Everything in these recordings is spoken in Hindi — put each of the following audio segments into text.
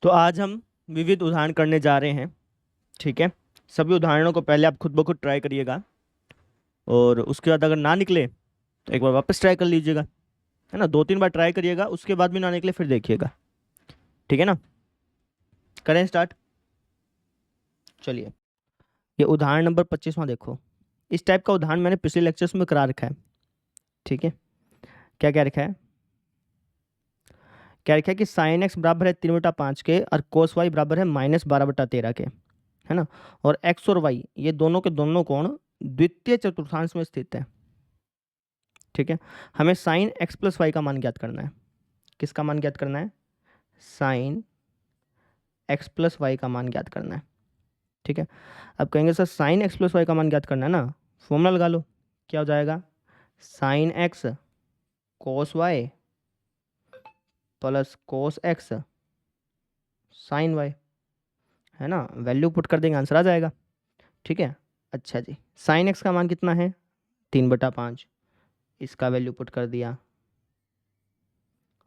तो आज हम विविध उदाहरण करने जा रहे हैं। ठीक है। सभी उदाहरणों को पहले आप खुद ब खुद ट्राई करिएगा, और उसके बाद अगर ना निकले तो एक बार वापस ट्राई कर लीजिएगा। है ना, 2-3 बार ट्राई करिएगा, उसके बाद भी ना निकले फिर देखिएगा। ठीक है ना। करें स्टार्ट। चलिए, ये उदाहरण नंबर 25वां देखो। इस टाइप का उदाहरण मैंने पिछले लेक्चर्स में करा रखा है। ठीक है। क्या क्या रखा है? क्या रखा है कि साइन एक्स बराबर है 3/5 के और कोस वाई बराबर है -12/13 के। है ना। और एक्स और वाई ये दोनों के दोनों कोण द्वितीय चतुर्थांश में स्थित है। ठीक है। हमें साइन एक्स प्लस वाई का मान ज्ञात करना है। किसका मान ज्ञात करना है? साइन एक्स प्लस वाई का मान ज्ञात करना है। ठीक है। अब कहेंगे sir sine X plus Y का मान ज्ञात करना है ना, फॉर्मूला लगा लो। क्या हो जाएगा? Sine X cos Y plus cos X sine Y. है ना, वैल्यू पुट कर देंगे, आंसर आ जाएगा। ठीक है। अच्छा जी, साइन एक्स का मान कितना है? 3/5। इसका वैल्यू पुट कर दिया।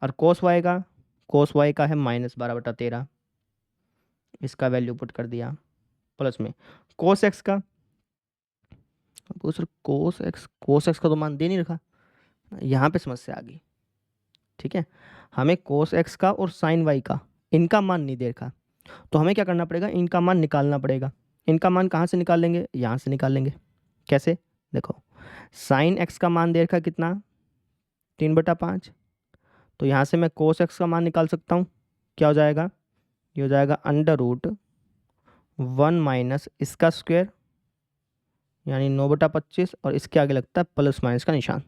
और कोस वाई का है -12/13। इसका वैल्यू पुट कर दिया। प्लस में कोस एक्स का। अब सर कोस एक्स का तो मान दे नहीं रखा, यहाँ पे समस्या आ गई। ठीक है। हमें कोस एक्स का और साइन वाई का इनका मान नहीं दे रखा, तो हमें क्या करना पड़ेगा? इनका मान निकालना पड़ेगा। इनका मान कहाँ से निकाल लेंगे? यहाँ से निकाल लेंगे। कैसे? देखो, साइन एक्स का मान दे रखा कितना? 3/5। तो यहाँ से मैं कोस एक्स का मान निकाल सकता हूँ। क्या हो जाएगा? ये हो जाएगा √1 माइनस इसका स्क्वायर, यानी 9/25, और इसके आगे लगता है प्लस माइनस का निशान।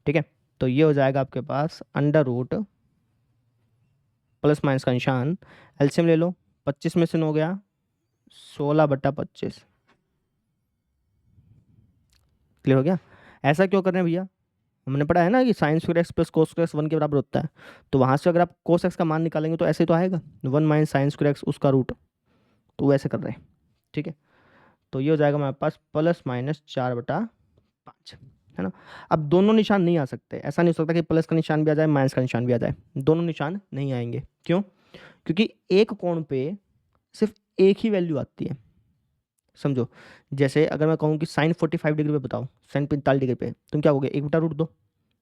ठीक है। तो ये हो जाएगा आपके पास √ प्लस माइनस का निशान। एलसीएम ले लो, 25 में से 9 गया, 16/25। क्लियर हो गया? ऐसा क्यों कर रहे हैं भैया? हमने पढ़ा है ना कि sine square x plus cos square x 1 के बराबर होता है। तो वहाँ से अगर आप कोस एक्स का मान निकालेंगे तो ऐसे तो आएगा, 1 माइनस साइन स्क्वायर एक्स उसका रूट। तो वैसे कर रहे हैं। ठीक है। तो ये हो जाएगा हमारे पास +-4/5। है ना। अब दोनों निशान नहीं आ सकते, ऐसा नहीं हो सकता कि प्लस का निशान भी आ जाए माइनस का निशान भी आ जाए। दोनों निशान नहीं आएंगे। क्यों? क्योंकि एक कोण पे सिर्फ एक ही वैल्यू आती है। समझो, जैसे अगर मैं कहूँ कि साइन 45 डिग्री पे बताओ, साइन 45 डिग्री पे, तुम क्या कहोगे? 1/√2।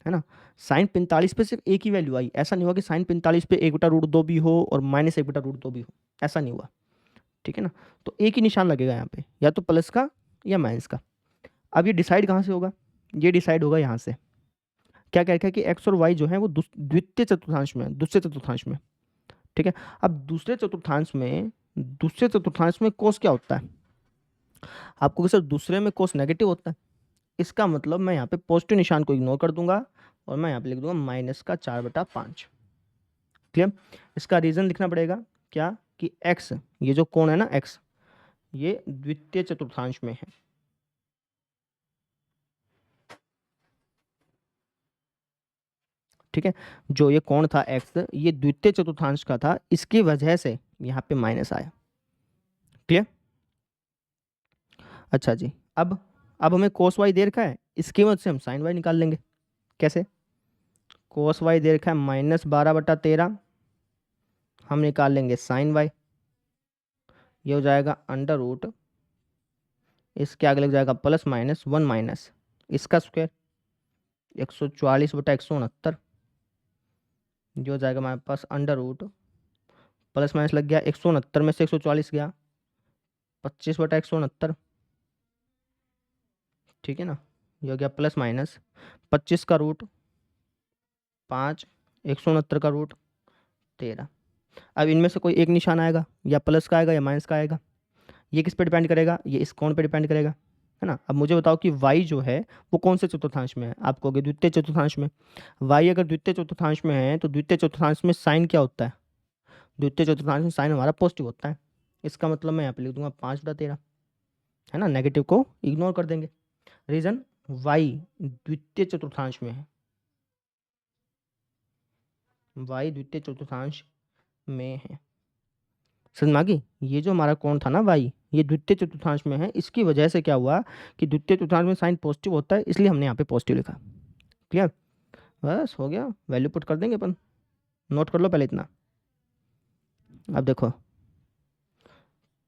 है ना। साइन 45 पे सिर्फ एक ही वैल्यू आई, ऐसा नहीं हुआ कि साइन 45 पे 1/√2 भी हो और -1/√2 भी हो, ऐसा नहीं हुआ। ठीक है ना। तो एक ही निशान लगेगा यहाँ पे, या तो प्लस का या माइनस का। अब ये डिसाइड कहाँ से होगा? ये डिसाइड होगा यहाँ से। क्या कह रखा है कि एक्स और वाई जो है वो द्वितीय चतुर्थांश में, दूसरे चतुर्थांश में। ठीक है। अब दूसरे चतुर्थांश में कोस क्या होता है? आपको सर दूसरे में कोस नेगेटिव होता है। इसका मतलब मैं यहाँ पे पॉजिटिव निशान को इग्नोर कर दूंगा और मैं यहाँ पे लिख दूंगा -4/5। क्लियर? इसका रीजन लिखना पड़ेगा। क्या? कि एक्स, ये जो कोण है ना एक्स, ये द्वितीय चतुर्थांश में है। ठीक है। जो ये कोण था एक्स, ये द्वितीय चतुर्थांश का था, इसकी वजह से यहाँ पे माइनस आया। क्लियर? अच्छा जी। अब हमें कोस वाई दे रखा है, इसकी मदद से हम साइन वाई निकाल लेंगे। कैसे? कोस वाई दे रखा है -12/13, हम निकाल लेंगे साइन वाई। ये हो जाएगा √ इसके आगे लग जाएगा +-1 माइनस इसका स्क्वायर, 144/169। ये हो जाएगा हमारे पास √ प्लस माइनस लग गया, 169 में से 144 गया, 25/169। ठीक है ना। ये हो गया प्लस माइनस 25 का रूट 5, 169 का रूट 13। अब इनमें से कोई एक निशान आएगा, या प्लस का आएगा या माइनस का आएगा। ये किस पे डिपेंड करेगा? ये इस कोण पे डिपेंड करेगा। है ना। अब मुझे बताओ कि y जो है वो कौन से चतुर्थांश में है? आप कहोगे द्वितीय चतुर्थांश में। y अगर द्वितीय चतुर्थांश में है तो द्वितीय चतुर्थांश में साइन क्या होता है? द्वितीय चतुर्थांश में साइन हमारा पॉजिटिव होता है। इसका मतलब मैं यहाँ पे लिख दूंगा 5/13। है ना, नेगेटिव को इग्नोर कर देंगे। रीजन, y द्वितीय चतुर्थांश में है। y द्वितीय चतुर्थांश में है। समझ में आ गई? ये जो हमारा कोण था ना y, ये द्वितीय चतुर्थांश में है। इसकी वजह से क्या हुआ कि द्वितीय चतुर्थांश में साइन पॉजिटिव होता है, इसलिए हमने यहाँ पे पॉजिटिव लिखा। क्लियर? बस हो गया, वैल्यू पुट कर देंगे अपन। नोट कर लो पहले इतना। अब देखो,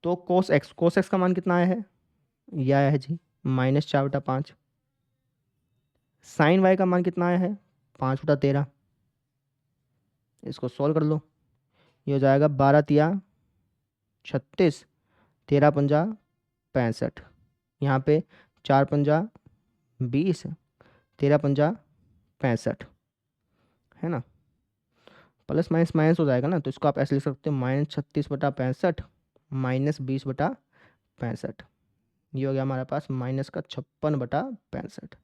तो कोस एक्स का मान कितना आया है, ये आया है जी -4/5। साइन वाई का मान कितना आया है, 5/13। इसको सॉल्व कर लो, ये हो जाएगा 12×3 = 36, 13×5 = 65। यहाँ पे 4×5 = 20, 13×5 = 65, है ना। प्लस माइनस माइनस हो जाएगा ना, तो इसको आप ऐसे लिख सकते हो -36/65 -20/65। ये हो गया हमारे पास -56/65।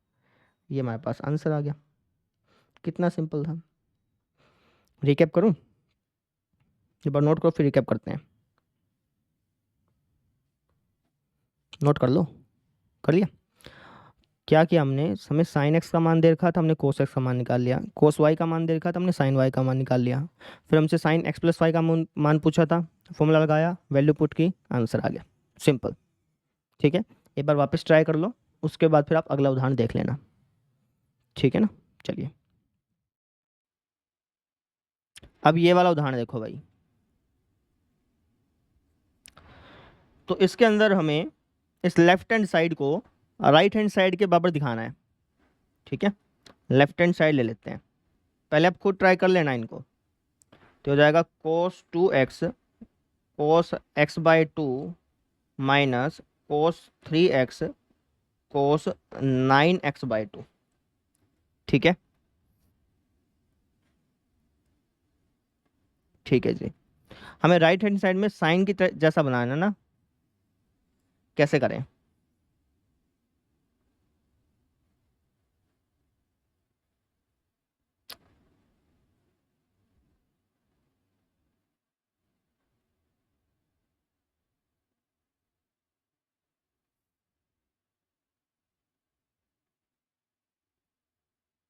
ये हमारे पास आंसर आ गया। कितना सिंपल था। रिकैप करूं, एक बार नोट करो फिर रिकैप करते हैं। नोट कर लो, कर लिया। क्या किया हमने, हमें साइन एक्स का मान दे रखा था, हमने कोस एक्स का मान निकाल लिया। कोस वाई का मान दे रखा था, हमने साइन वाई का मान निकाल लिया। फिर हमसे साइन एक्स प्लस वाई का मान पूछा था, फॉर्मूला लगाया, वैल्यू पुट की, आंसर आ गया। सिंपल। ठीक है, एक बार वापस ट्राई कर लो, उसके बाद फिर आप अगला उदाहरण देख लेना। ठीक है ना, चलिए अब ये वाला उदाहरण देखो भाई। तो इसके अंदर हमें इस लेफ्ट हैंड साइड को राइट हैंड साइड के बराबर दिखाना है। ठीक है, लेफ्ट हैंड साइड ले लेते हैं, पहले आप खुद ट्राई कर लेना इनको। तो हो जाएगा cos 2x cos x/2 minus cos 3x cos 9x/2। ठीक है, ठीक है जी। हमें राइट हैंड साइड में साइन की जैसा बनाना है ना, कैसे करें।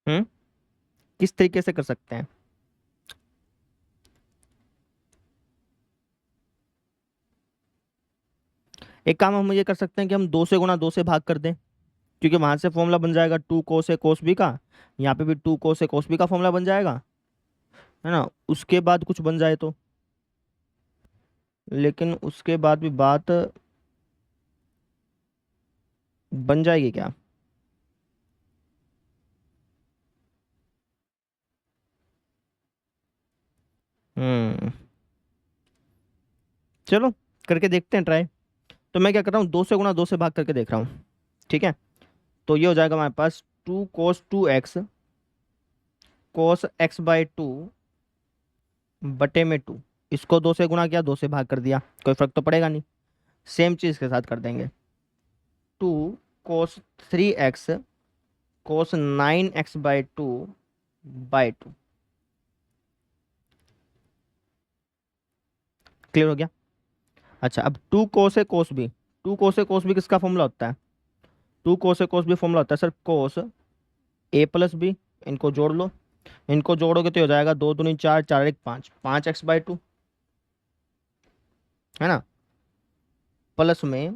हम्म, किस तरीके से कर सकते हैं। एक काम हम ये कर सकते हैं कि हम 2 से भाग कर दें, क्योंकि वहां से फॉर्मूला बन जाएगा 2 cos A cos B का, यहाँ पे भी 2 cos A cos B का फॉर्मूला बन जाएगा, है ना। उसके बाद कुछ बन जाए तो, लेकिन उसके बाद भी बात बन जाएगी क्या। हम्म, चलो करके देखते हैं ट्राई। तो मैं क्या कर रहा हूँ, 2 से भाग करके देख रहा हूँ। ठीक है, तो ये हो जाएगा हमारे पास 2 cos 2x cos x/2 बटे में 2। इसको 2 से गुणा किया, 2 से भाग कर दिया, कोई फर्क तो पड़ेगा नहीं। सेम चीज के साथ कर देंगे, 2 cos 3x cos 9x/2/2। Clear हो गया। अच्छा, अब 2 cos A cos B, 2 cos A cos B किसका फॉर्मूला होता है, 2 cos A cos B formula होता है सर cos A + B। इनको जोड़ लो, इनको जोड़ोगे तो हो जाएगा 2 दूनी 4, 4 1 5, 5x/2, है ना। प्लस में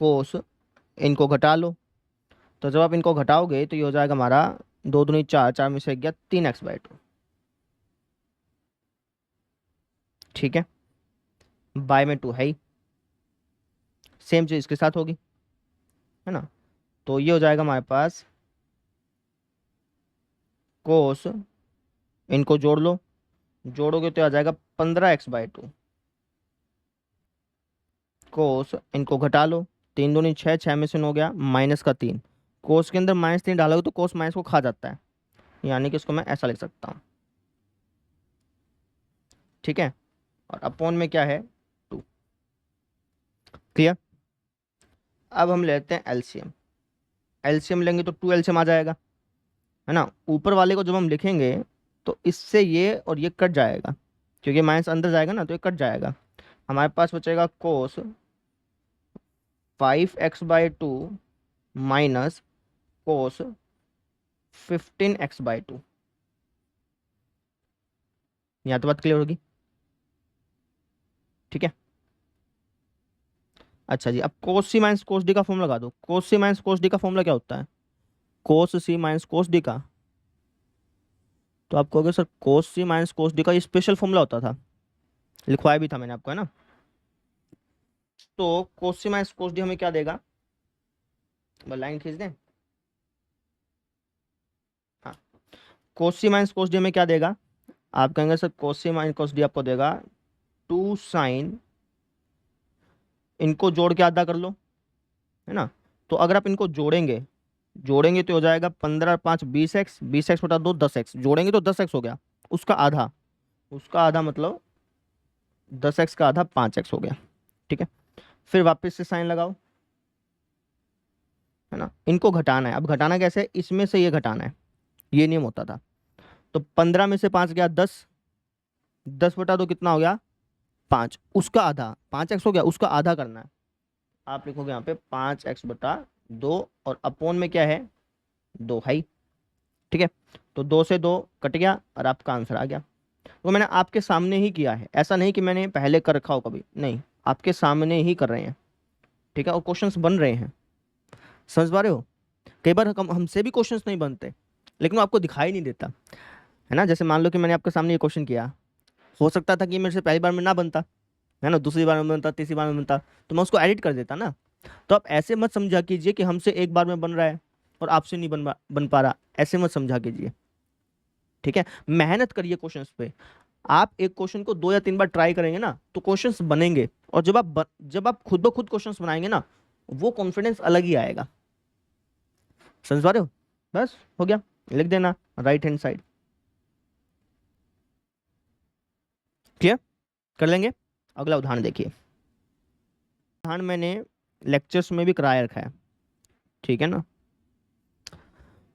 कोस, इनको घटा लो, तो जब आप इनको घटाओगे तो ये हो जाएगा हमारा 2 दूनी 4, 4 में से गया 3x/2। ठीक है, बाय में 2 है ही, सेम चीज इसके साथ होगी, है ना। तो ये हो जाएगा हमारे पास कोस, इनको जोड़ लो, जोड़ोगे तो आ जाएगा 15x/2। कोस, इनको घटा लो, 3 दूनी 6, 6 में से 9 गया -3। कोस के अंदर -3 डालोगे तो कोस माइनस को खा जाता है, यानी कि इसको मैं ऐसा लिख सकता हूँ। ठीक है, और अपॉन में क्या है 2। क्लियर। अब हम लेते हैं एलसीएम। एलसीएम लेंगे तो 2 एलसीएम आ जाएगा, है ना। ऊपर वाले को जब हम लिखेंगे तो इससे ये और ये कट जाएगा, क्योंकि माइनस अंदर जाएगा ना, तो ये कट जाएगा। हमारे पास बचेगा कोस 5x/2 माइनस कोस 15x/2। यहाँ तो बात क्लियर होगी। ठीक है, अच्छा जी, अब कोस सी माइनस कोस डी का फॉर्मूला लगा दो। कोस सी माइनस कोस डी का फॉर्मूला क्या होता है, कोस सी माइनस कोस डी का। तो आप कहोगे सर कोस सी माइनस कोस डी का ये स्पेशल फॉर्मूला होता था, लिखवाया भी था मैंने आपको, है ना। तो कोस सी माइनस कोस डी हमें क्या देगा, लाइन खींच दें। हाँ, कोस सी माइनस कोस डी हमें क्या देगा, आप कहेंगे सर कोस सी माइनस कोस डी आपको देगा 2 साइन, इनको जोड़ के आधा कर लो, है ना। तो अगर आप इनको जोड़ेंगे जोड़ेंगे तो हो जाएगा 15 5 20x, 20x बटा 2 10x, जोड़ेंगे तो 10x हो गया, उसका आधा, उसका आधा मतलब 10x का आधा 5x हो गया, ठीक है। फिर वापस से साइन लगाओ, है ना। इनको घटाना है, अब घटाना कैसे है, इसमें से ये घटाना है, ये नियम होता था। तो 15 में से 5 गया 10, 10 बटा 2 कितना हो गया 5, उसका आधा 5x हो गया, उसका आधा करना है। आप लिखोगे यहाँ पे 5x बटा 2 और अपोन में क्या है 2 है, ठीक है। तो 2 से 2 कट गया और आपका आंसर आ गया। तो मैंने आपके सामने ही किया है, ऐसा नहीं कि मैंने पहले कर रखा हो कभी, नहीं, आपके सामने ही कर रहे हैं, ठीक है। और क्वेश्चंस बन रहे हैं, समझ पा रहे हो। कई बार हमसे भी क्वेश्चंस नहीं बनते, लेकिन वो आपको दिखाई नहीं देता, है ना। जैसे मान लो कि मैंने आपके सामने ये क्वेश्चन किया, हो सकता था कि मेरे से पहली बार में ना बनता, है ना, दूसरी बार में बनता, तीसरी बार में बनता, तो मैं उसको एडिट कर देता ना। तो आप ऐसे मत समझा कीजिए कि हमसे एक बार में बन रहा है और आपसे नहीं बन पा रहा, ऐसे मत समझा कीजिए, ठीक है। मेहनत करिए क्वेश्चंस पे। आप एक क्वेश्चन को 2 या 3 बार ट्राई करेंगे ना तो क्वेश्चंस बनेंगे, और जब आप खुद ब खुद क्वेश्चंस बनाएंगे ना, वो कॉन्फिडेंस अलग ही आएगा, समझ पा रहे हो। बस हो गया, लिख देना राइट हैंड साइड, क्लियर, कर लेंगे। अगला उदाहरण देखिए, उदाहरण मैंने लेक्चर्स में भी कराया रखा है, ठीक है ना।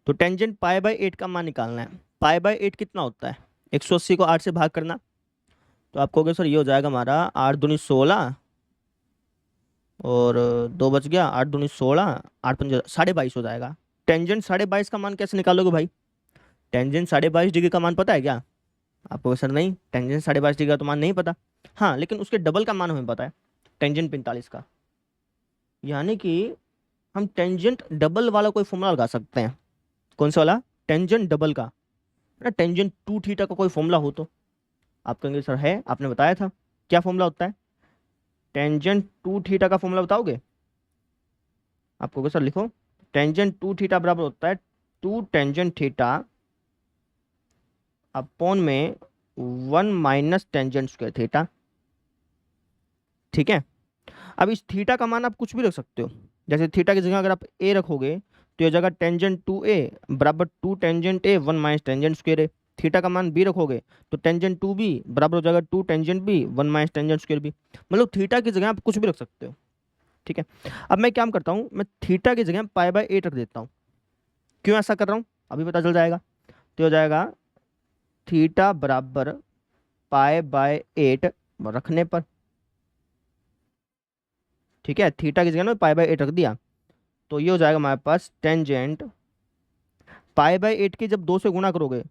तो टेंजेंट पाई बाय 8 का मान निकालना है। पाई बाय 8 कितना होता है, 180 को 8 से भाग करना। तो आपको कहोगे सर ये हो जाएगा हमारा 8 दूनी 16 और 2 बच गया, 8 दूनी 16, 8 पंजे 22.5 हो जाएगा। टेंजेंट 22.5 का मान कैसे निकालोगे भाई, टेंजेंट 22.5 डिग्री का मान पता है क्या आपको, सर नहीं, टेंजेंट 22.5 डिग्री का तो मान नहीं पता। हाँ, लेकिन उसके डबल का मान हमें पता है, टेंजेंट 45 का। यानी कि हम टेंजेंट डबल वाला कोई फॉर्मूला लगा सकते हैं। कौन सा वाला, टेंजेंट डबल का, ना टेंजेंट 2 थीटा का कोई फॉर्मूला हो तो आप कहेंगे सर है, आपने बताया था, क्या फॉर्मूला होता है, टेंजेंट 2 थीटा का फॉर्मूला बताओगे। आप कहोगे सर लिखो, टेंजेंट 2 थीटा बराबर होता है 2 टेंजेंट थीटा अपॉन में 1 माइनस टेंजेंट स्क्वायर थीटा, ठीक है। अब इस थीटा का मान आप कुछ भी रख सकते हो, जैसे थीटा की जगह अगर आप ए रखोगे तो ये जगह टेंजेंट 2a बराबर 2 टेंजेंट ए 1 माइनस टेंजेंट स्क्वायर ए। थीटा का मान बी रखोगे तो टेंजेंट 2b बराबर हो जाएगा 2 tangent B 1 minus tangent square B. मतलब थीटा की जगह आप कुछ भी रख सकते हो, ठीक है। अब मैं क्या करता हूँ, मैं थीटा की जगह पाई बाय 8 रख देता हूँ। क्यों ऐसा कर रहा हूँ अभी पता चल जाएगा। तो हो जाएगा थीटा बराबर पाई बाय 8 रखने पर, ठीक है, थीटा की जगह में पाई बाय 8 रख दिया, तो ये हो जाएगा हमारे पास टेंजेंट पाई बाय 8 की जब 2 से गुणा करोगे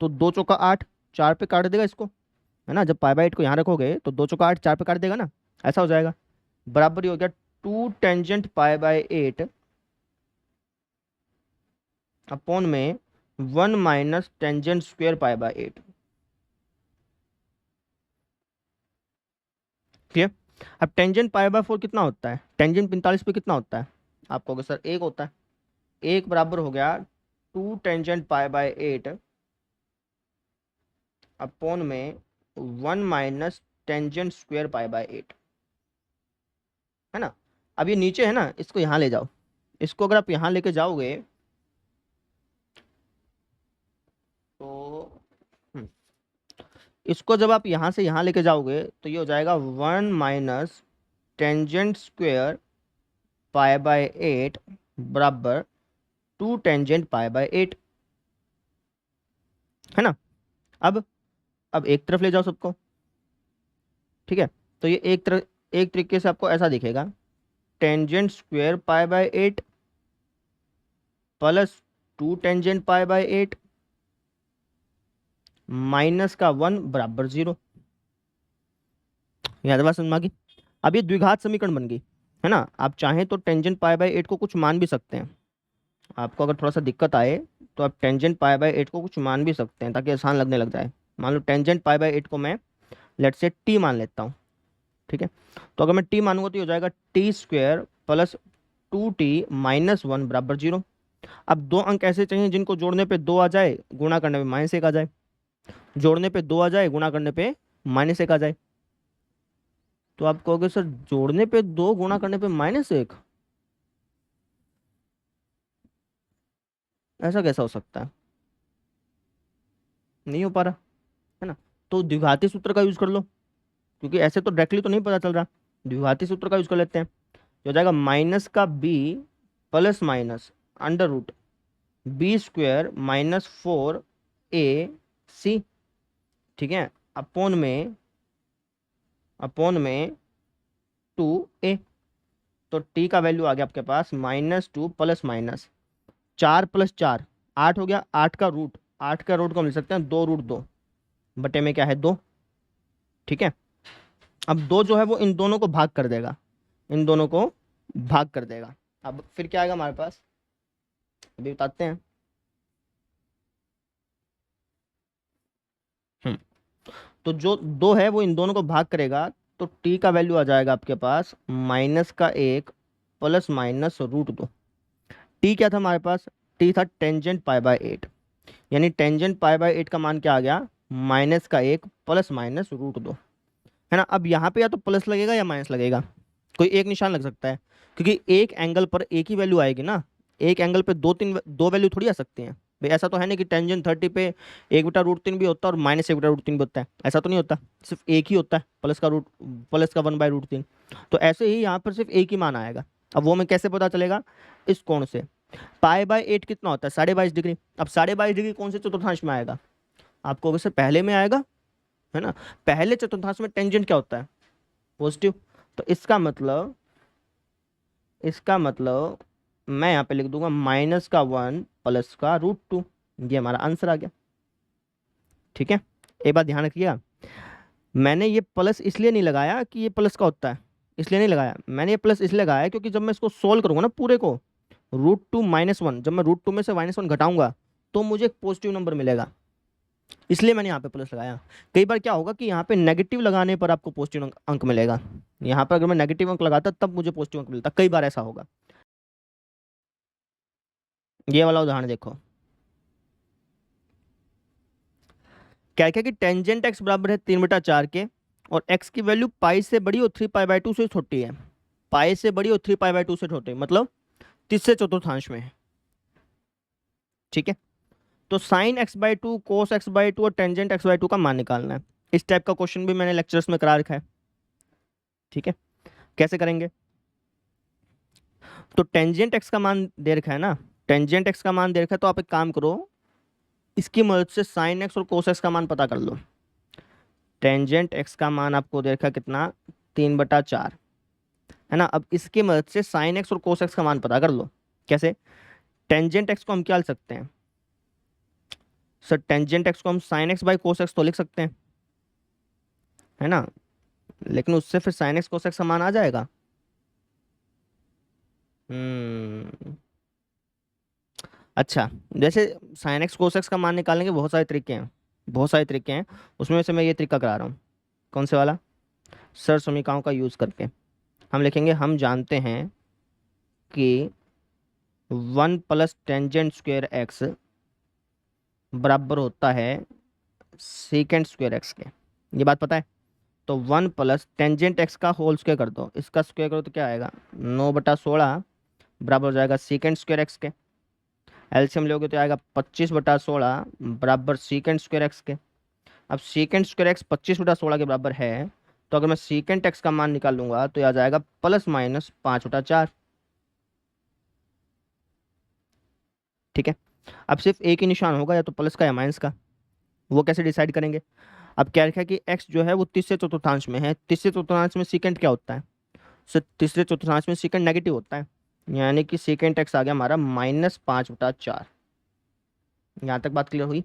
तो 2 चौका 8, 4 पे काट देगा इसको, है ना। जब पाई बाय 8 को यहाँ रखोगे तो 2 चौका 8 4 पे काट देगा ना, ऐसा हो जाएगा। बराबर ही हो गया 2 टेंजेंट पाई बाय 8 अपॉन में 1 minus tangent square pi by 8, clear. अब टेंजेंट पाई बाय 4 कितना होता है, टेंजेंट 45 पे कितना होता है, आप कहोगे सर 1 होता है। 1 बराबर हो गया 2 टेंजेंट पाई बाय 8 अपॉन में 1 minus tangent square pi by 8, है ना। अब ये नीचे है ना, इसको यहाँ ले जाओ, इसको अगर आप यहाँ लेके जाओगे तो इसको जब आप यहाँ से यहाँ लेके जाओगे तो ये हो जाएगा 1 minus tangent square pi by 8 बराबर 2 टेंजेंट पाई बाय 8, है ना। अब एक तरफ ले जाओ सबको, ठीक है। तो ये एक तरीके से आपको ऐसा दिखेगा, tangent square pi by 8 plus 2 tangent pi by 8 minus का 1 बराबर 0। याद बात समझ में आ गई। अब ये द्विघात समीकरण बन गई, है ना। आप चाहें तो टेंजेंट पाई बाय 8 को कुछ मान भी सकते हैं, आपको अगर थोड़ा सा दिक्कत आए तो आप टेंजेंट पाई बाय 8 को कुछ मान भी सकते हैं ताकि आसान लगने लग जाए। मान लो टेंजेंट पाई बाय 8 को मैं लेट्स से टी मान लेता हूँ, ठीक है। तो अगर मैं टी मानूंगा तो ये हो जाएगा T square plus 2t minus 1 बराबर 0। अब दो अंक ऐसे चाहिए जिनको जोड़ने पे 2 आ जाए, गुणा करने पे -1 आ जाए, जोड़ने पे 2 आ जाए, गुणा करने पे -1 आ जाए। तो आप कहोगे सर जोड़ने पे 2, गुणा करने पे -1, ऐसा कैसा हो सकता है? नहीं हो पा रहा, है ना। तो द्विघाती सूत्र का यूज कर लो, क्योंकि ऐसे तो डायरेक्टली तो नहीं पता चल रहा। द्विघाती सूत्र का यूज कर लेते हैं। जो हो जाएगा माइनस का B plus minus under root B square minus 4ac, ठीक है, अपॉन में 2a। तो t का वैल्यू आ गया आपके पास -2 प्लस माइनस 4 प्लस 4 8 हो गया। 8 का रूट, 8 का रूट को मिल सकते हैं 2√2 बटे में क्या है 2, ठीक है। अब 2 जो है वो इन दोनों को भाग कर देगा, इन दोनों को भाग कर देगा। अब फिर क्या आएगा हमारे पास, अभी बताते हैं। हम्म तो जो 2 है वो इन दोनों को भाग करेगा, तो t का वैल्यू आ जाएगा आपके पास -1 प्लस माइनस √2। t क्या था हमारे पास, t था टेंजेंट π/8, यानी टेंजेंट π/8 का मान क्या आ गया, -1 प्लस माइनस √2, है ना। अब यहाँ पे या तो प्लस लगेगा या माइनस लगेगा, कोई एक निशान लग सकता है, क्योंकि एक एंगल पर एक ही वैल्यू आएगी ना। एक एंगल पे दो वैल्यू थोड़ी आ सकती हैं भाई। ऐसा तो है नहीं कि टेंजेंट 30 पे 1/√3 भी होता है और -1/√3 भी होता है, ऐसा तो नहीं होता। सिर्फ एक ही होता है, प्लस का 1/√3। तो ऐसे ही यहाँ पर सिर्फ एक ही मान आएगा। अब वो हमें कैसे पता चलेगा, इस कोण से। π/8 कितना होता है, 22.5 डिग्री। अब 22.5 डिग्री कौन से चतुर्थांश में आएगा, आपको अगर सर पहले में आएगा, है ना। पहले चतुर्थांश में टेंजेंट क्या होता है, पॉजिटिव। तो इसका मतलब मैं यहाँ पे लिख दूंगा -1 प्लस का √2। ये हमारा आंसर आ गया, ठीक है। एक बात ध्यान रखिएगा, मैंने ये प्लस इसलिए नहीं लगाया कि ये प्लस का होता है, इसलिए नहीं लगाया। मैंने ये प्लस इसलिए लगाया क्योंकि जब मैं इसको सोल्व करूंगा ना पूरे को, √2 -1, जब मैं √2 में से -1 घटाऊंगा तो मुझे एक पॉजिटिव नंबर मिलेगा, इसलिए मैंने यहाँ पे प्लस लगाया। कई बार क्या होगा कि यहाँ पे नेगेटिव लगाने पर आपको पॉजिटिव अंक मिलेगा। यहाँ पर अगर मैं नेगेटिव अंक लगाता तब मुझे पॉजिटिव अंक मिलता, कई बार ऐसा होगा। ये वाला उदाहरण देखो, क्या है कि टेंजेंट x बराबर है 3/4 के, और x की वैल्यू पाई से बड़ी और 3π/2 से छोटी है। पाई से बड़ी और 3π/2 से छोटी, मतलब तीसरे चतुर्थांश में है, ठीक है। तो साइन x/2, कोस x/2 और टेंजेंट x/2 का मान निकालना है। इस टाइप का क्वेश्चन भी मैंने लेक्चर्स में करा रखा है, ठीक है। कैसे करेंगे, तो टेंजेंट x का मान दे रखा है ना, टेंजेंट x का मान दे रखा है, तो आप एक काम करो, इसकी मदद से साइन x और कोस x का मान पता कर लो। टेंजेंट x का मान आपको दे रखा है कितना, 3/4, है ना। अब इसकी मदद से साइन x और कोस x का मान पता कर लो। कैसे, टेंजेंट x को हम क्या लिख सकते हैं सर, टेंजेंट x को हम sine x by cos x तो लिख सकते हैं, है ना। लेकिन उससे फिर साइन x कोस x का मान आ जाएगा। हम्म अच्छा, जैसे साइन x कोस x का मान निकालने के बहुत सारे तरीके हैं, बहुत सारे तरीके हैं। उसमें से मैं ये तरीका करा रहा हूँ। कौन से वाला, सर समीकरणों का यूज़ करके हम लिखेंगे, हम जानते हैं कि 1 प्लस टेंजेंट स्क्वायर एक्स बराबर होता है सेकेंड स्क्वायर एक्स के, ये बात पता है। तो 1 प्लस टेंजेंट एक्स का होल स्क्वायर कर दो, इसका स्क्वायर करो तो क्या आएगा, 9/16 बराबर हो जाएगा सेकेंड स्क्वायर एक्स के। एलसीएम लोगे तो आएगा 25/16 बराबर सेकेंड स्क्वायर एक्स के। अब सेकेंड स्क्वायर एक्स 25/16 के बराबर है, तो अगर मैं सेकेंड एक्स का मान निकाल लूंगा तो यह आ जाएगा ±5/4, ठीक है। अब सिर्फ एक ही निशान होगा, या तो प्लस का या माइनस का। वो कैसे डिसाइड करेंगे, अब क्या रखा है कि x जो है वो तीसरे चतुर्थांश में है। तीसरे चतुर्थांश में सेकंड क्या होता है, सर तीसरे चतुर्थांश में सेकंड नेगेटिव होता है, यानी कि सेकंड x आ गया हमारा -5/4। यहाँ तक बात क्लियर हुई,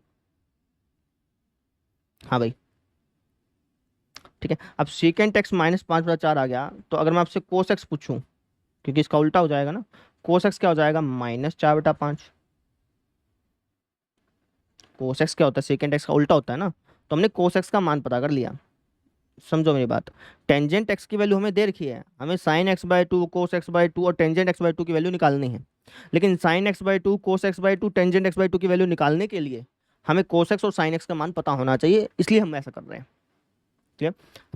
हाँ भाई, ठीक है। अब सेकंड x -5/4 आ गया, तो अगर मैं आपसे कोस x पूछूं, क्योंकि इसका उल्टा हो जाएगा ना, कोस x क्या हो जाएगा, -4/5। कोस x क्या होता है, सेकंड x का उल्टा होता है ना। तो हमने कोस x का मान पता कर लिया, समझो मेरी बात, टेंजेंट एक्स की वैल्यू हमें दे रखी है, हमें sine x by two, cos x by two और टेंजेंट एक्स बाई टू की वैल्यू निकालनी है। लेकिन sine x by two, cos x by two, tangent x by two की वैल्यू निकालने के लिए हमें कोस एक्स और साइन एक्स का मान पता होना चाहिए, इसलिए हम ऐसा कर रहे हैं। क्लियर?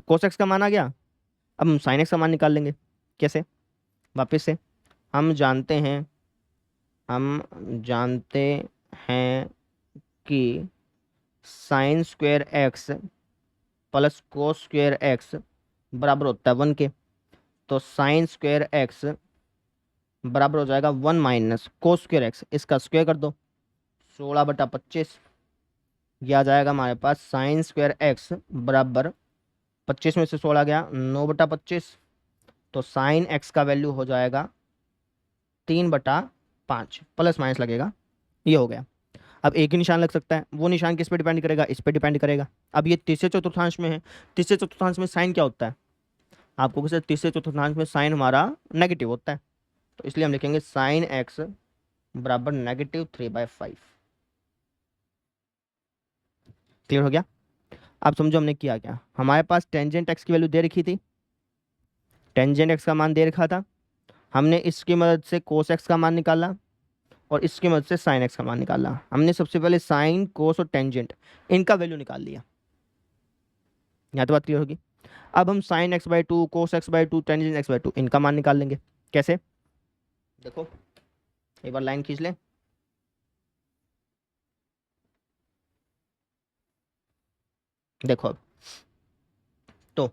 कोस एक्स का मान आ गया, अब हम साइन एक्स का मान निकाल लेंगे। कैसे? वापस से हम जानते हैं कि sine square x plus cos square x बराबर होता है 1 के। तो साइन स्क्वायर एक्स बराबर हो जाएगा 1 माइनस कोस स्क्वायर एक्स, इसका स्क्वायर कर दो 16/25। यह आ जाएगा हमारे पास साइन स्क्वायर एक्स बराबर 25 में से 16 गया 9/25। तो साइन एक्स का वैल्यू हो जाएगा 3/5, प्लस माइनस लगेगा, ये हो गया। अब एक ही निशान लग सकता है, वो निशान किस पे डिपेंड करेगा? इस पे डिपेंड करेगा। अब ये तीसरे चतुर्थांश में है, तीसरे चतुर्थांश में साइन क्या होता है आपको? किसी तीसरे चतुर्थांश में साइन हमारा नेगेटिव होता है, तो इसलिए हम लिखेंगे साइन एक्स बराबर -3/5। क्लियर हो गया? अब समझो हमने किया क्या, हमारे पास टेंजेंट एक्स की वैल्यू दे रखी थी, टेंजेंट एक्स का मान दे रखा था, हमने इसकी मदद से कोस एक्स का मान निकाला और इसकी मदद से साइन एक्स का मान निकाला। हमने सबसे पहले साइन, कोस और टेंजेंट इनका वैल्यू निकाल लिया। यहाँ तो बात क्लियर होगी। अब हम sine x by two, cos x by two, tangent x by two इनका मान निकाल लेंगे। कैसे? देखो एक बार लाइन खींच लें। देखो अब तो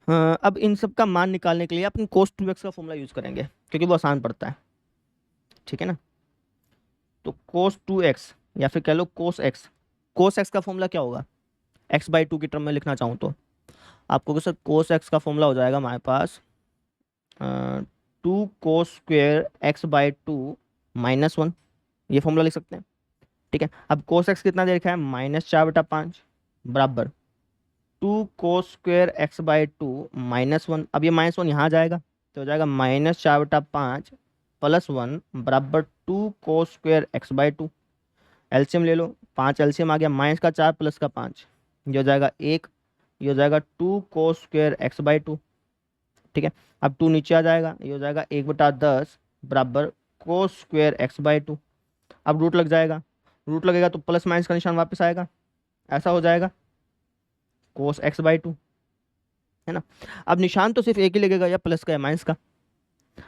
अब इन सब का मान निकालने के लिए अपन कोस 2x का फॉर्मूला यूज करेंगे, क्योंकि वो आसान पड़ता है। ठीक है ना? तो कोस 2x या फिर कह लो कोस एक्स, कोस एक्स का फॉर्मूला क्या होगा? x बाई टू की टर्म में लिखना चाहूँ तो आपको सर कोस एक्स का फॉर्मूला हो जाएगा हमारे पास 2 कोस स्क्वेयर एक्स बाई टू -1, ये फॉर्मूला लिख सकते हैं। ठीक है, अब कोस एक्स कितना दे रखा है? -4/5 बराबर 2 कोस स्क्वेयर एक्स बाई टू -1। अब ये -1 यहाँ आ जाएगा, तो हो जाएगा -4/5 प्लस 1 बराबर 2 कोस square x by two. LCM ले लो, 5 एलसीएम आ गया, माइनस का 4 प्लस का 5, ये हो जाएगा 1, ये हो जाएगा 2 कोस स्क्वेयर एक्स बाई टू। ठीक है, अब 2 नीचे आ जाएगा, ये हो जाएगा 1/10 बराबर कोस स्क्वेयर एक्स बाई टू। अब रूट लग जाएगा, रूट लगेगा तो प्लस माइनस का निशान वापस आएगा, ऐसा हो जाएगा कोस एक्स बाई टू, है ना? अब निशान तो सिर्फ एक ही लगेगा, या प्लस का या माइनस का।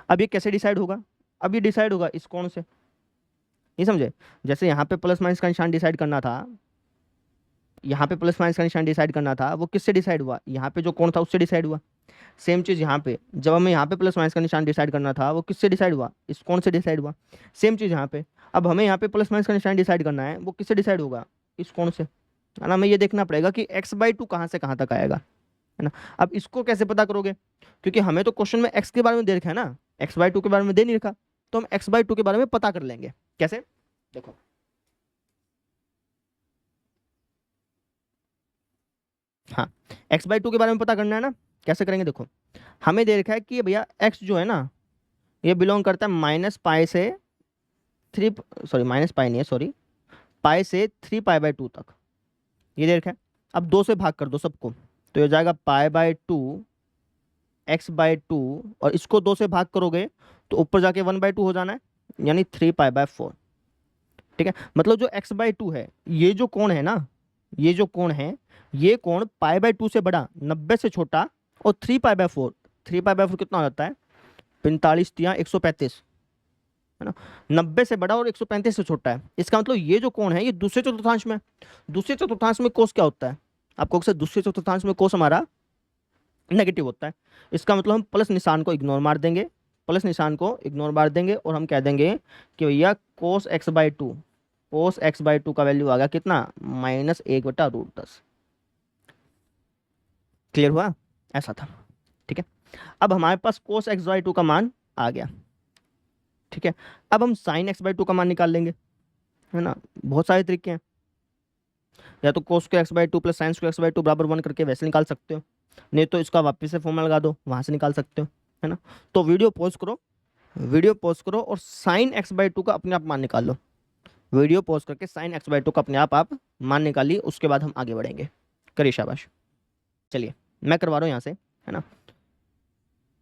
अब ये कैसे डिसाइड होगा? अब ये डिसाइड होगा इस कोण से, नहीं समझे? जैसे यहाँ पे प्लस माइनस का निशान डिसाइड करना था, यहाँ पे प्लस माइनस का निशान डिसाइड करना था, वो किससे डिसाइड हुआ? यहाँ पे जो कोण था उससे डिसाइड हुआ। सेम चीज़ यहाँ पे, जब हमें यहाँ पे प्लस माइनस का निशान डिसाइड करना था, वो किससे डिसाइड हुआ? इस कोण से डिसाइड हुआ। सेम चीज़ यहाँ पे, अब हमें यहाँ पे प्लस माइनस का निशान डिसाइड करना है, वो किससे डिसाइड होगा? इस कोण से, है ना? हमें ये देखना पड़ेगा कि एक्स बाई टू कहाँ से कहाँ तक आएगा, है ना? अब इसको कैसे पता करोगे? क्योंकि हमें तो क्वेश्चन में एक्स के बारे में दे रखा है ना, एक्स बाई टू के बारे में दे नहीं रखा, तो हम एक्स बाई टू के बारे में पता कर लेंगे। कैसे? देखो हाँ, एक्स बाई टू के बारे में पता करना है ना, कैसे करेंगे? देखो हमें दे रखा है कि भैया एक्स जो है ना, ये बिलोंग करता है -π से 3, सॉरी माइनस पाई नहीं है, सॉरी, पाई से 3π/2 तक, ये दे रखा है। अब 2 से भाग कर दो सबको, तो ये हो जाएगा π/2 x/2, और इसको 2 से भाग करोगे तो ऊपर जाके 1/2 हो जाना है, यानी 3π/4। ठीक है, मतलब जो x/2 है, ये जो कोण है ना, ये जो कोण है, ये कोण π/2 से बड़ा, 90 से छोटा, और 3π/4, 3π/4 कितना हो जाता है? 45 या 135, है ना? 90 से बड़ा और 135 से छोटा है। इसका मतलब ये जो कोण है, ये दूसरे चतुर्थांश में, दूसरे चतुर्थांश में कोस क्या होता है आपको? अक्सर दूसरे चतुर्थांश में कोस हमारा नेगेटिव होता है। इसका मतलब हम प्लस निशान को इग्नोर मार देंगे, प्लस निशान को इग्नोर मार देंगे, और हम कह देंगे कि भैया कोस x/2, कोस x/2 का वैल्यू आ गया कितना? -1/√10। क्लियर हुआ? ऐसा था। ठीक है, अब हमारे पास कोस x/2 का मान आ गया। ठीक है, अब हम साइन x/2 का मान निकाल लेंगे, है ना? बहुत सारे तरीके हैं, या तो cos square x/2 plus sine square x/2 बराबर 1 करके वैसे निकाल सकते हो, नहीं तो इसका वापस से फॉर्मूला लगा दो, वहाँ से निकाल सकते हो, है ना? तो वीडियो पॉज करो, वीडियो पॉज करो और साइन x/2 का अपने आप मान निकाल लो। वीडियो पॉज करके साइन x/2 का अपने आप मान निकालिए, उसके बाद हम आगे बढ़ेंगे। करिए शाबाश। चलिए मैं करवा रहा हूँ यहाँ से, है ना।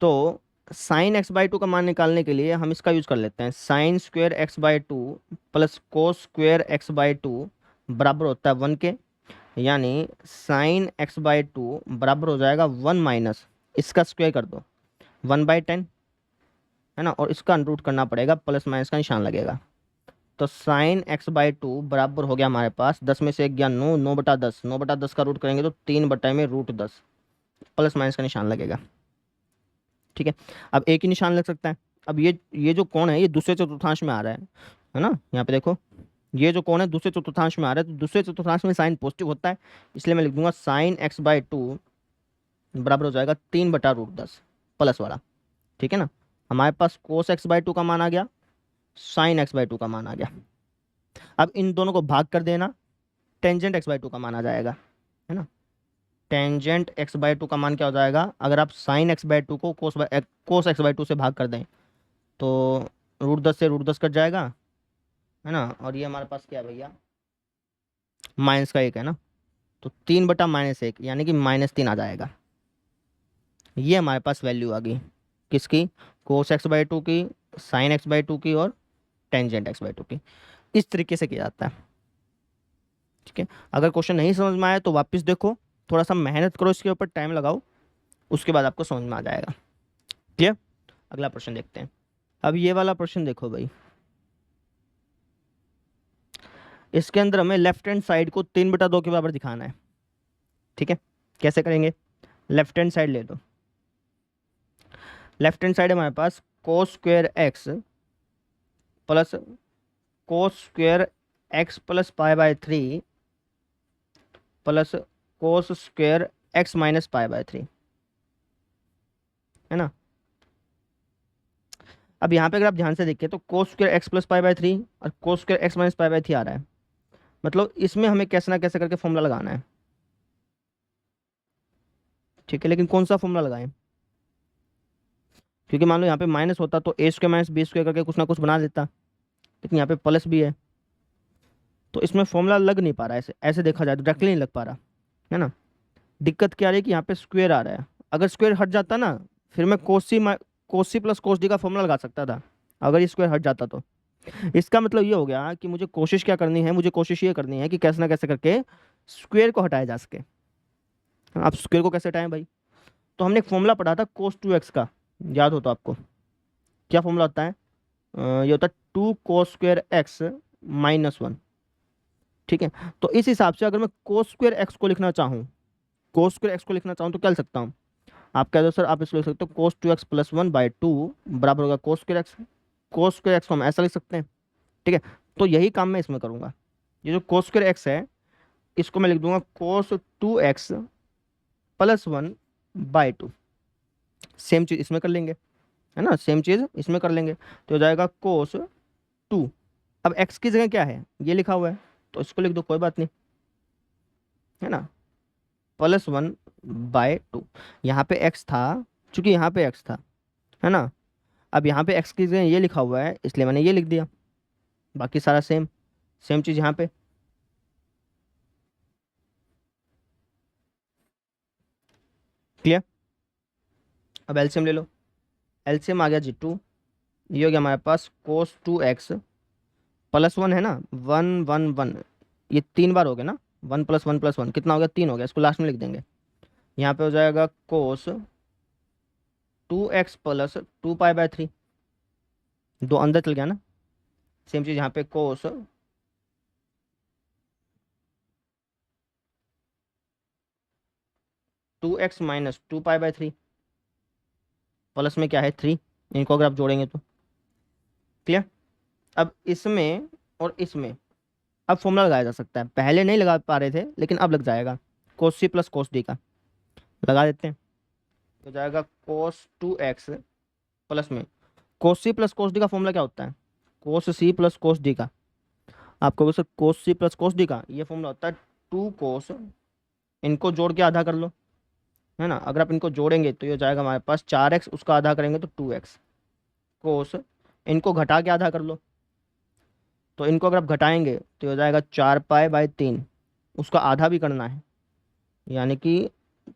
तो साइन एक्स बाई टू का मान निकालने के लिए हम इसका यूज कर लेते हैं। Sine square x by two plus cos square x by two बराबर होता है 1 के, यानी साइन एक्स बाई टू बराबर हो जाएगा 1 माइनस इसका स्क्वेयर कर दो 1/10, है ना, और इसका अंडरूट करना पड़ेगा, प्लस माइनस का निशान लगेगा। तो साइन एक्स बाई टू बराबर हो गया हमारे पास 10 में से 1 गया 9, 9/10, 9/10 का रूट करेंगे तो 3/में√10, प्लस माइनस का निशान लगेगा। ठीक है, अब एक ही निशान लग सकता है। अब ये जो कोण है ये दूसरे चतुर्थांश में आ रहा है ना, यहाँ पे देखो ये जो कोण है दूसरे चतुर्थांश में आ रहा है, तो दूसरे चतुर्थांश में साइन पॉजिटिव होता है, इसलिए मैं लिख दूंगा साइन एक्स बाई टू बराबर हो जाएगा 3/√10 प्लस वाला। ठीक है ना, हमारे पास कोस एक्स बाई टू का मान आ गया, साइन एक्स बाई टू का मान आ गया। अब इन दोनों को भाग कर देना, टेंजेंट एक्स बाई टू का मान आ जाएगा, है ना। टेंजेंट एक्स बाई टू का मान क्या हो जाएगा, अगर आप साइन एक्स बाई टू को कोस एक्स बाई टू से भाग कर दें तो √10 से √10 कट जाएगा, है ना, और ये हमारे पास क्या है भैया, -1 है ना, तो 3/-1 यानी कि -3 आ जाएगा। ये हमारे पास वैल्यू आ गई किसकी, कोस एक्स बाई टू की, साइन एक्स बाई टू की और टेंजेंट एक्स बाई टू की। इस तरीके से किया जाता है। ठीक है, अगर क्वेश्चन नहीं समझ में आया तो वापस देखो, थोड़ा सा मेहनत करो, इसके ऊपर टाइम लगाओ, उसके बाद आपको समझ में आ जाएगा। क्लियर, अगला प्रश्न देखते हैं। अब ये वाला प्रश्न देखो भाई, इसके अंदर हमें लेफ्ट हैंड साइड को 3/2 के बराबर दिखाना है। ठीक है, कैसे करेंगे, लेफ्ट हैंड साइड ले लो। लेफ्ट हैंड साइड हमारे पास cos square X plus cos square X plus π/3 plus cos square X minus π/3, है ना। अब यहाँ पे अगर आप ध्यान से देखिए तो कोस स्क्वेयर एक्स प्लस π/3 और कोस स्क्वेयर एक्स माइनस π/3 आ रहा है, मतलब इसमें हमें कैसे ना कैसे करके फॉर्मूला लगाना है। ठीक है, लेकिन कौन सा फॉर्मूला लगाएं, क्योंकि मान लो यहाँ पे माइनस होता तो a square minus B square करके कुछ ना कुछ बना देता, लेकिन यहाँ पे प्लस भी है, तो इसमें फॉर्मूला लग नहीं पा रहा है। ऐसे ऐसे देखा जाए तो डायरेक्टली नहीं लग पा रहा, है ना। दिक्कत क्या आ रही है कि यहाँ पे स्क्वेयर आ रहा है, अगर स्क्वेयर हट जाता ना फिर मैं कोसी प्लस कोस डी का फॉर्मूला लगा सकता था, अगर ये स्क्वेयर हट जाता तो। इसका मतलब ये हो गया कि मुझे कोशिश क्या करनी है, मुझे कोशिश ये करनी है कि कैसे ना कैसे करके स्क्वेयर को हटाया जा सके। आप स्क्वेयर को कैसे हटाएं भाई, तो हमने एक फॉर्मूला पढ़ा था cos 2x का, याद हो तो आपको, क्या फॉर्मूला होता है, ये होता है 2 cos स्क्वेयर एक्स -1। ठीक है, तो इस हिसाब से अगर मैं cos स्क्वेयर एक्स को लिखना चाहूँ, cos स्क्वेयर एक्स को लिखना चाहूँ तो क्या लिख सकता हूँ, आप कह दो सर आप इसको लिख सकते हो cos 2x + 1/2 बराबर होगा cos square x. cos square x को हम ऐसा लिख सकते हैं। ठीक है, तो यही काम मैं इसमें करूँगा। ये जो cos स्क्वेयर एक्स है इसको मैं लिख दूंगा cos 2x + 1/2। सेम चीज़ इसमें कर लेंगे, है ना, सेम चीज़ इसमें कर लेंगे, तो हो जाएगा cos 2। अब x की जगह क्या है, ये लिखा हुआ है, तो इसको लिख दो, कोई बात नहीं, है ना, +1/2। यहाँ पे x था, चूंकि यहाँ पे x था, है ना, अब यहाँ पे x की जगह ये लिखा हुआ है इसलिए मैंने ये लिख दिया, बाकी सारा सेम सेम चीज़ यहाँ पे। क्लियर, अब एलसीएम ले लो, एलसीएम आ गया जी 2, ये हो गया हमारे पास cos 2x + 1 है ना, 1 1 1, ये 3 बार हो गया ना, 1 + 1 + 1 कितना हो गया, 3 हो गया, इसको लास्ट में लिख देंगे। यहाँ पे हो जाएगा cos 2x + 2π/3, दो अंदर चल गया ना, सेम चीज़ यहाँ पे cos 2x - 2π/3 प्लस में क्या है 3, इनको अगर आप जोड़ेंगे तो। क्लियर, अब इसमें और इसमें अब फॉर्मूला लगाया जा सकता है, पहले नहीं लगा पा रहे थे लेकिन अब लग जाएगा, cos c + cos d का लगा देते हैं, तो जाएगा cos 2x प्लस में cos c + cos d का फॉर्मूला क्या होता है, cos c + cos d का, आपको sir cos c + cos d का ये फॉर्मूला होता है 2 cos, इनको जोड़ के आधा कर लो, है ना, अगर आप इनको जोड़ेंगे तो ये हो जाएगा हमारे पास 4x, उसका आधा करेंगे तो 2x कोस, इनको घटा के आधा कर लो, तो इनको अगर आप घटाएंगे तो ये हो जाएगा 4π/3, उसका आधा भी करना है, यानी कि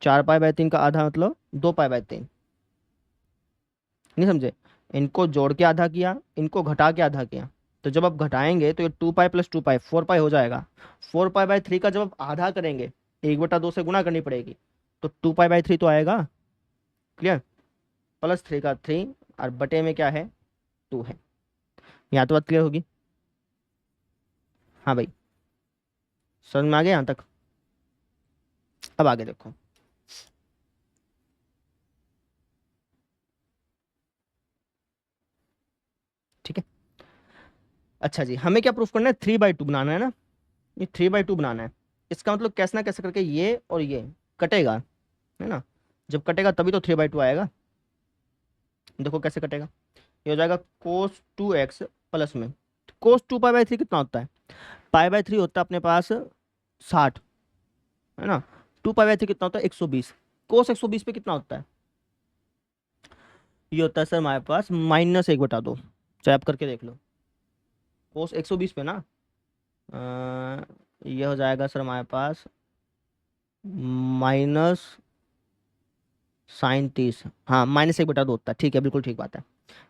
4 पाई बाय 3 का आधा मतलब 2 पाई बाय 3। नहीं समझे? इनको जोड़ के आधा किया, इनको घटा के आधा किया। तो जब आप घटाएंगे तो ये 2 पाई प्लस 2 पाई 4 पाई हो जाएगा। 4 पाई बाय 3 का जब आप आधा करेंगे 1/2 से गुणा करनी पड़ेगी, तो 2 पाई बाय 3 तो आएगा। क्लियर? प्लस 3 का 3 और बटे में क्या है 2 है। यहाँ तो बात क्लियर होगी? हाँ भाई, समझ में आ गया यहाँ तक? अब आगे देखो। ठीक है, अच्छा जी, हमें क्या प्रूफ करना है? 3/2 बनाना है ना, ये 3/2 बनाना है। इसका मतलब कैसे ना कैसे करके ये और ये कटेगा, है ना? जब कटेगा तभी तो 3/2 आएगा। देखो कैसे कटेगा। ये हो जाएगा cos 2x प्लस में cos 2 पाई बाय 3 कितना होता है? पाई बाय 3 होता है अपने पास 60, है ना? 2 पाई बाय 3 कितना होता है? 120। cos 120 पे कितना होता है? ये होता है सर हमारे पास -1/2। चाहे आप करके देख लो। cos 120 पे ना ये हो जाएगा सर हमारे पास -sin30। हाँ, -1/2 होता है। ठीक है, बिल्कुल ठीक बात है।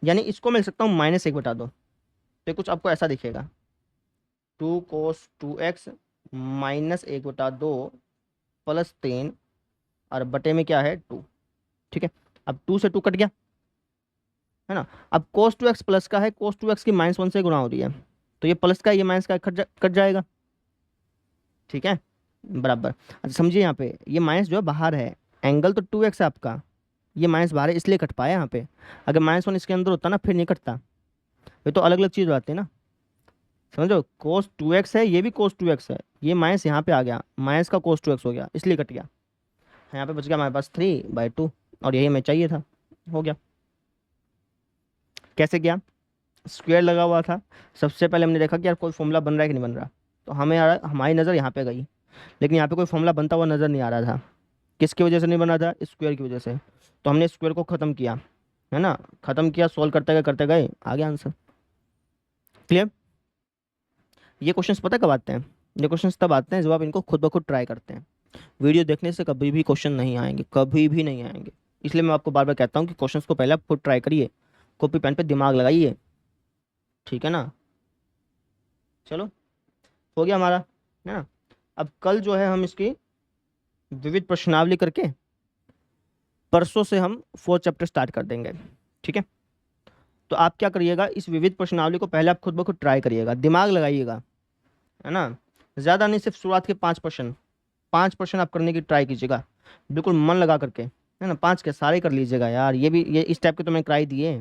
यानी इसको मिल सकता हूँ -1/2। तो कुछ आपको ऐसा दिखेगा, 2 cos 2x -1/2 प्लस 3 और बटे में क्या है 2। ठीक है, अब 2 से 2 कट गया, है ना? अब cos 2x प्लस का है, cos 2x की -1 से गुणा हो रही है, तो ये प्लस का ये माइनस का कट जाएगा। ठीक है, बराबर। अच्छा समझिए, यहाँ पे ये माइनस जो है बाहर है, एंगल तो 2x है आपका, ये माइनस बाहर है इसलिए कट पाया यहाँ पे। अगर -1 इसके अंदर होता ना फिर नहीं कटता। ये तो अलग अलग चीज़ हो जाती है ना, समझो? cos 2x है, ये भी cos 2x है, ये माइनस यहाँ पे आ गया, माइनस का cos 2x हो गया इसलिए कट गया। यहाँ पे बच गया हमारे पास 3/2 और यही हमें चाहिए था, हो गया। कैसे गया? स्क्वायर लगा हुआ था। सबसे पहले हमने देखा कि यार कोई फॉर्मूला बन रहा है कि नहीं बन रहा, तो हमें यार हमारी नज़र यहाँ पे गई, लेकिन यहाँ पे कोई फॉर्मूला बनता हुआ नज़र नहीं आ रहा था। किसकी वजह से नहीं बना था? स्क्वायर की वजह से। तो हमने स्क्वायर को ख़त्म किया, है ना? ख़त्म किया, सोल्व करते गए आ गया आंसर। क्लियर? ये क्वेश्चंस पता कब आते हैं? ये क्वेश्चंस तब आते हैं जब आप इनको खुद ब खुद ट्राई करते हैं। वीडियो देखने से कभी भी क्वेश्चन नहीं आएंगे, कभी भी नहीं आएंगे। इसलिए मैं आपको बार बार कहता हूँ कि क्वेश्चंस को पहले आप खुद ट्राई करिए, कॉपी पेन पे दिमाग लगाइए। ठीक है ना? चलो, हो गया हमारा, है ना? अब कल जो है हम इसकी विविध प्रश्नावली करके परसों से हम 4 चैप्टर स्टार्ट कर देंगे। ठीक है, तो आप क्या करिएगा, इस विविध प्रश्नावली को पहले आप खुद ब खुद ट्राई करिएगा, दिमाग लगाइएगा, है ना? ज़्यादा नहीं, सिर्फ शुरुआत के 5% आप करने की ट्राई कीजिएगा, बिल्कुल मन लगा करके, है ना? 5 के सारे कर लीजिएगा यार। ये इस टाइप के तो मैंने ट्राई दिए,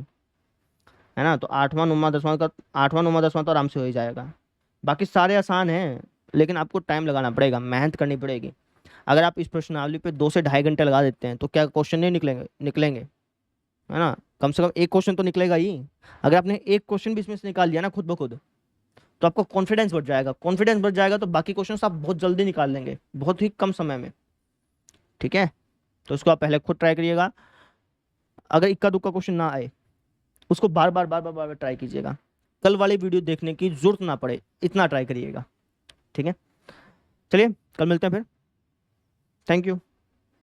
है ना? तो 8वां 9वां 10वां का 8वां 9वां 10वां तो आराम से हो ही जाएगा। बाकी सारे आसान हैं, लेकिन आपको टाइम लगाना पड़ेगा, मेहनत करनी पड़ेगी। अगर आप इस प्रश्नावली पे 2 से ढाई घंटे लगा देते हैं तो क्या क्वेश्चन नहीं निकलेंगे, है ना? कम से कम एक क्वेश्चन तो निकलेगा ही। अगर आपने एक क्वेश्चन भी इसमें से निकाल लिया ना खुद ब खुद, तो आपका कॉन्फिडेंस बढ़ जाएगा। कॉन्फिडेंस बढ़ जाएगा तो बाकी क्वेश्चन आप बहुत जल्दी निकाल लेंगे, बहुत ही कम समय में। ठीक है, तो उसको आप पहले खुद ट्राई करिएगा। अगर इक्का दुक्का क्वेश्चन ना आए, उसको बार बार ट्राई कीजिएगा। कल वाली वीडियो देखने की जरूरत ना पड़े, इतना ट्राई करिएगा। ठीक है, चलिए कल मिलते हैं फिर। Thank you.